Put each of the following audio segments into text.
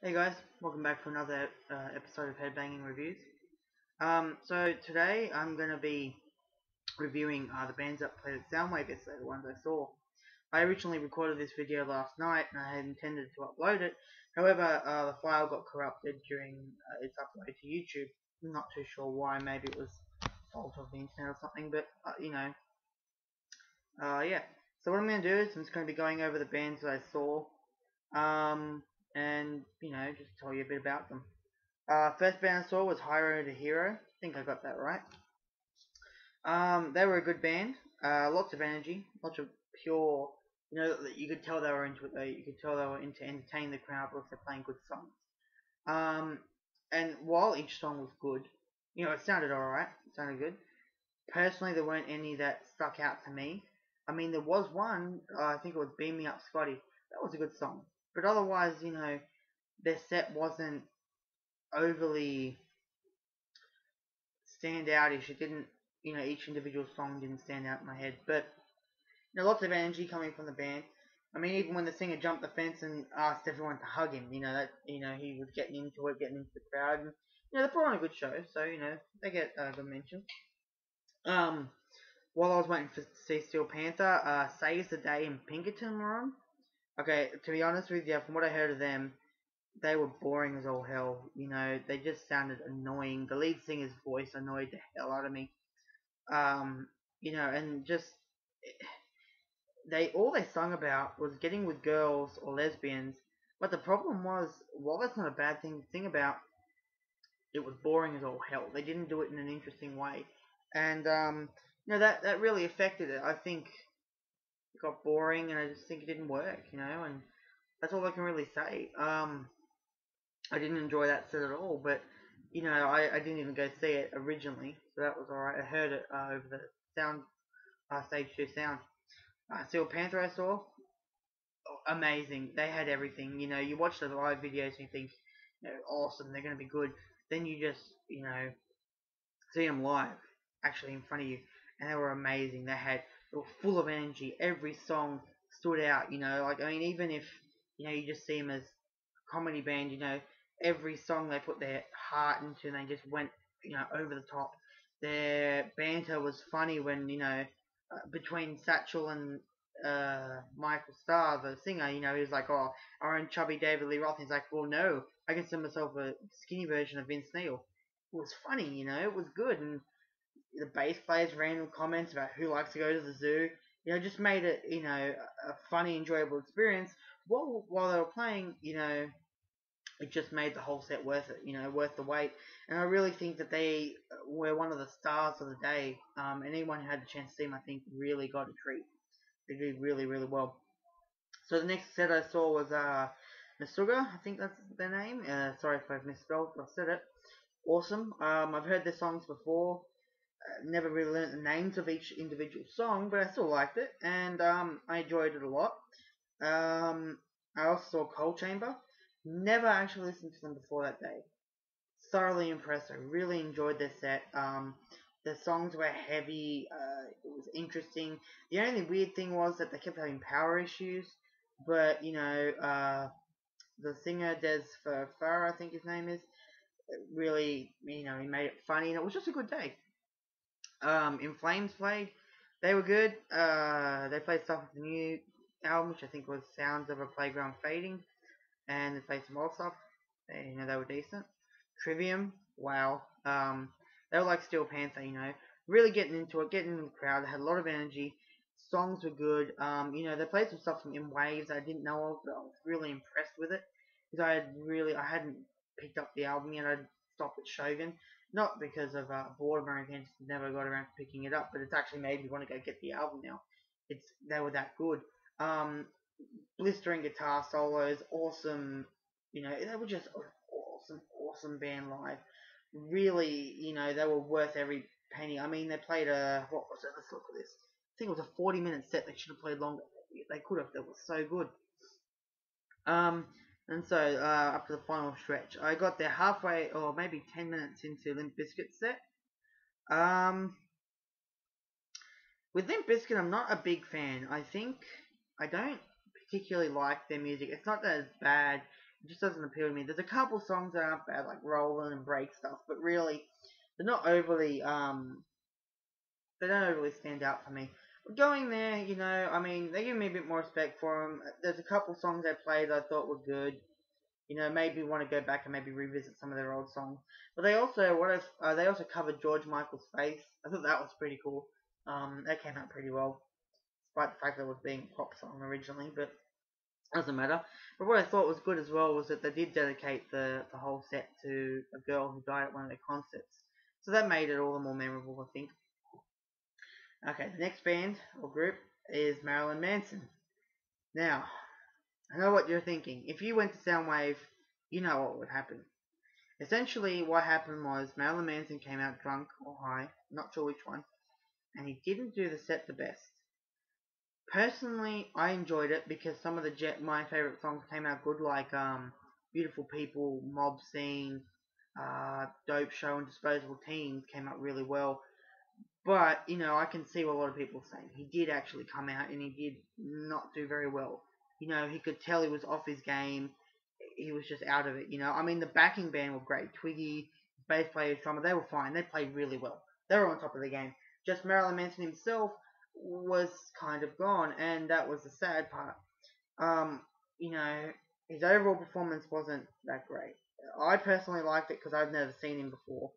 Hey guys, welcome back for another episode of Headbanging Reviews. So today I'm going to be reviewing the bands that played at Soundwave yesterday, the ones I saw. I originally recorded this video last night and I had intended to upload it. However, the file got corrupted during its upload to YouTube. I'm not too sure why, maybe it was fault of the internet or something, but yeah. So what I'm going to do is I'm just going to be going over the bands that I saw, and just tell you a bit about them. First band I saw was Hero to Hero. I think I got that right. They were a good band. Lots of energy, lots of pure. You could tell they were into it. You could tell they were into entertaining the crowd because they're playing good songs. And while each song was good, it sounded alright. It sounded good. Personally, there weren't any that stuck out to me. I mean, there was one. I think it was "Beam Me Up, Scotty." That was a good song. But otherwise, their set wasn't overly stand outish. It didn't, each individual song didn't stand out in my head. But lots of energy coming from the band. I mean, even when the singer jumped the fence and asked everyone to hug him, he was getting into it, getting into the crowd, and they put on a good show. So they get a good mention. While I was waiting to see Steel Panther, Saves the Day and Pinkerton were on. Okay, to be honest with you, from what I heard of them, they were boring as all hell. They just sounded annoying. The lead singer's voice annoyed the hell out of me. And just all they sung about was getting with girls or lesbians. But the problem was, while that's not a bad thing to sing about, it was boring as all hell. They didn't do it in an interesting way, and that really affected it. I think it got boring, and I just think it didn't work. And that's all I can really say. I didn't enjoy that set at all, but I didn't even go see it originally, so that was alright. I heard it over the sound, stage 2 sound. Steel Panther I saw, amazing. They had everything. You watch the live videos and you think, awesome, they're gonna be good. Then you just, see them live, actually in front of you, and they were amazing. They were full of energy. Every song stood out. Even if you just see them as a comedy band, every song they put their heart into, and they just went, over the top. Their banter was funny when, between Satchel and Michael Starr, the singer, he was like, oh, our own chubby David Lee Roth. He's like, well, no, I consider myself a skinny version of Vince Neil. It was funny, it was good, and the bass player's random comments about who likes to go to the zoo, just made it, a funny, enjoyable experience. While they were playing, it just made the whole set worth it, worth the wait. And I really think that they were one of the stars of the day. Anyone who had the chance to see them, I think, really got a treat. They did really, really well. So the next set I saw was Masuga, I think that's their name. Sorry if I've misspelled, I've said it. Awesome. I've heard their songs before. Never really learned the names of each individual song, but I still liked it, and I enjoyed it a lot. I also saw Cold Chamber. Never actually listened to them before that day. Thoroughly impressed. I really enjoyed their set. The songs were heavy. It was interesting. The only weird thing was that they kept having power issues, but the singer Des Farah, I think his name is, really, he made it funny, and it was just a good day. In Flames played. They were good. They played stuff with the new album, which I think was Sounds of a Playground Fading, and they played some old stuff. They were decent. Trivium, wow. They were like Steel Panther, really getting into it, getting into the crowd. They had a lot of energy. Songs were good. They played some stuff from In Waves I didn't know of, but I was really impressed with it because I hadn't picked up the album yet. I'd stopped at Shogun. Not because of boredom or anything, just never got around to picking it up, but it's actually made me want to go get the album now. They were that good. Blistering guitar solos, awesome. They were just awesome band live. Really, they were worth every penny. I mean, they played what was it? Let's look at this. I think it was a 40-minute set. They should have played longer. They could have. That was so good. And so, up to the final stretch. I got there halfway, or maybe 10 minutes into Limp Bizkit's set. With Limp Bizkit, I'm not a big fan. I don't particularly like their music. It's not that it's bad. It just doesn't appeal to me. There's a couple songs that aren't bad, like Rollin' and Break stuff, but really, they're not overly, they don't overly stand out for me. But going there, I mean, they give me a bit more respect for them. There's a couple songs they played that I thought were good. Maybe want to go back and maybe revisit some of their old songs. But they also, they also covered George Michael's Face. I thought that was pretty cool. That came out pretty well, despite the fact that it was being a pop song originally, but doesn't matter. But what I thought was good as well was that they did dedicate the whole set to a girl who died at one of their concerts. So that made it all the more memorable, I think. Okay, the next band or group is Marilyn Manson. Now, I know what you're thinking. If you went to Soundwave, you know what would happen. Essentially, what happened was Marilyn Manson came out drunk or high, not sure which one, and he didn't do the set the best. Personally, I enjoyed it because some of my favorite songs came out good, like Beautiful People, Mob Scene, Dope Show, and Disposable Teens came out really well. But, I can see what a lot of people are saying. He did actually come out and he did not do very well. He could tell he was off his game. He was just out of it, I mean, the backing band were great. Twiggy, bass player, drummer, they were fine. They played really well. They were on top of the game. Just Marilyn Manson himself was kind of gone, and that was the sad part. His overall performance wasn't that great. I personally liked it because I've never seen him before.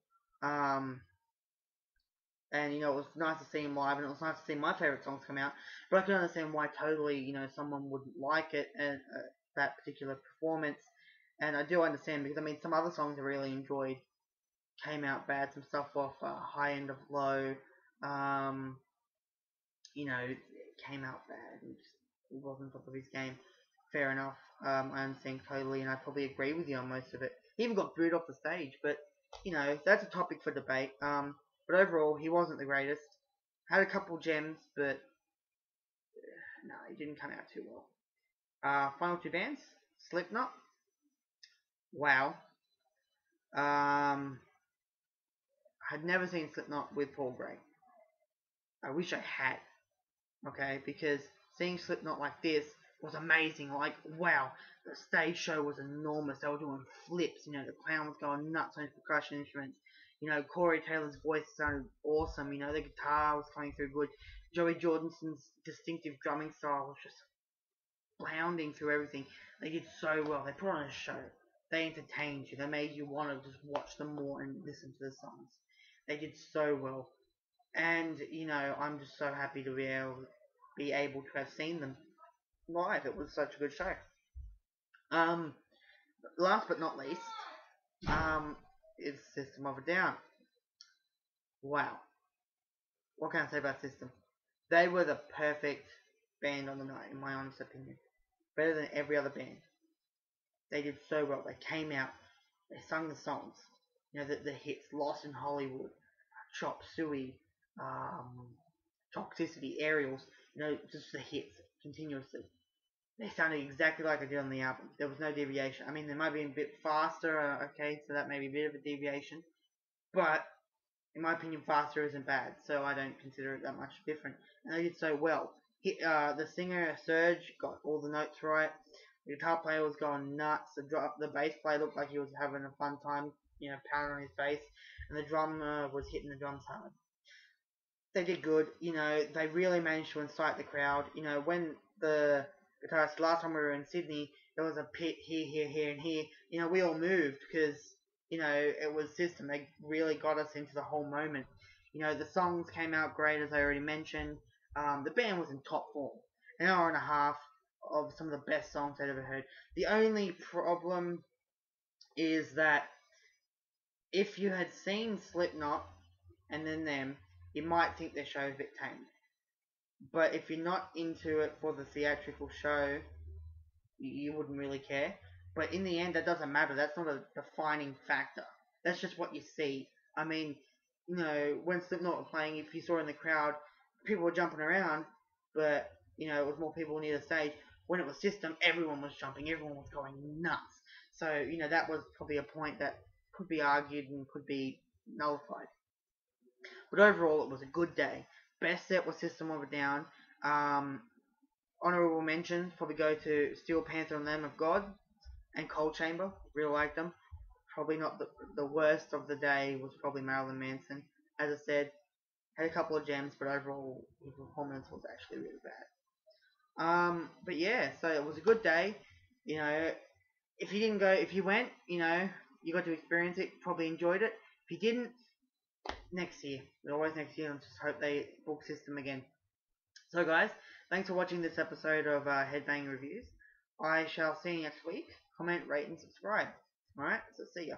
And, it was nice to see him live, and it was nice to see my favourite songs come out. But I can understand why totally, someone wouldn't like it, and that particular performance. And I do understand, because, I mean, some other songs I really enjoyed came out bad. Some stuff off High End of Low, it came out bad, and just, he wasn't top of his game. Fair enough. I understand totally, and I probably agree with you on most of it. He even got booed off the stage, but, that's a topic for debate. But overall, he wasn't the greatest. Had a couple gems, but no, he didn't come out too well. Final two bands, Slipknot. Wow. I'd never seen Slipknot with Paul Gray. I wish I had. Okay, because seeing Slipknot like this was amazing. Like, wow, the stage show was enormous. They were doing flips. The clown was going nuts on his percussion instruments. Corey Taylor's voice sounded awesome. The guitar was coming through good. Joey Jordison's distinctive drumming style was just bounding through everything. They did so well. They put on a show. They entertained you. They made you want to just watch them more and listen to the songs. They did so well. And, I'm just so happy to be able to have seen them live. It was such a good show. Last but not least, is System of a Down. Wow. What can I say about System? They were the perfect band on the night, in my honest opinion. Better than every other band. They did so well. They came out. They sung the songs. The hits. Lost in Hollywood. Chop Suey. Toxicity. Aerials. Just the hits. Continuously. They sounded exactly like they did on the album. There was no deviation. I mean, they might be a bit faster, okay, so that may be a bit of a deviation. But, in my opinion, faster isn't bad, so I don't consider it that much different. And they did so well. The singer, Serge, got all the notes right. The guitar player was going nuts. The bass player looked like he was having a fun time, pounding on his bass. And the drummer was hitting the drums hard. They did good. They really managed to incite the crowd. When the guitarist, last time we were in Sydney, there was a pit here, and here. We all moved because, it was System. They really got us into the whole moment. The songs came out great, as I already mentioned. The band was in top form. An hour and a half of some of the best songs I'd ever heard. The only problem is that if you had seen Slipknot and then them, you might think their show is a bit tame. But if you're not into it for the theatrical show, you wouldn't really care. But in the end, that doesn't matter. That's not a defining factor. That's just what you see. I mean, when Slipknot were playing, if you saw in the crowd, people were jumping around, but, it was more people near the stage. When it was System, everyone was jumping. Everyone was going nuts. So, that was probably a point that could be argued and could be nullified. But overall, it was a good day. Best set was System of a Down. Honourable mentions probably go to Steel Panther and Lamb of God. and Cold Chamber. Really liked them. Probably not the worst of the day was probably Marilyn Manson. As I said, had a couple of gems, but overall his performance was actually really bad. But yeah, so it was a good day. You know, if you didn't go, if you went, you got to experience it. Probably enjoyed it. If you didn't, next year. Always next year. And just hope they book system again. So guys, thanks for watching this episode of Headbanging Reviews. I shall see you next week. Comment, rate, and subscribe. Alright, so see ya.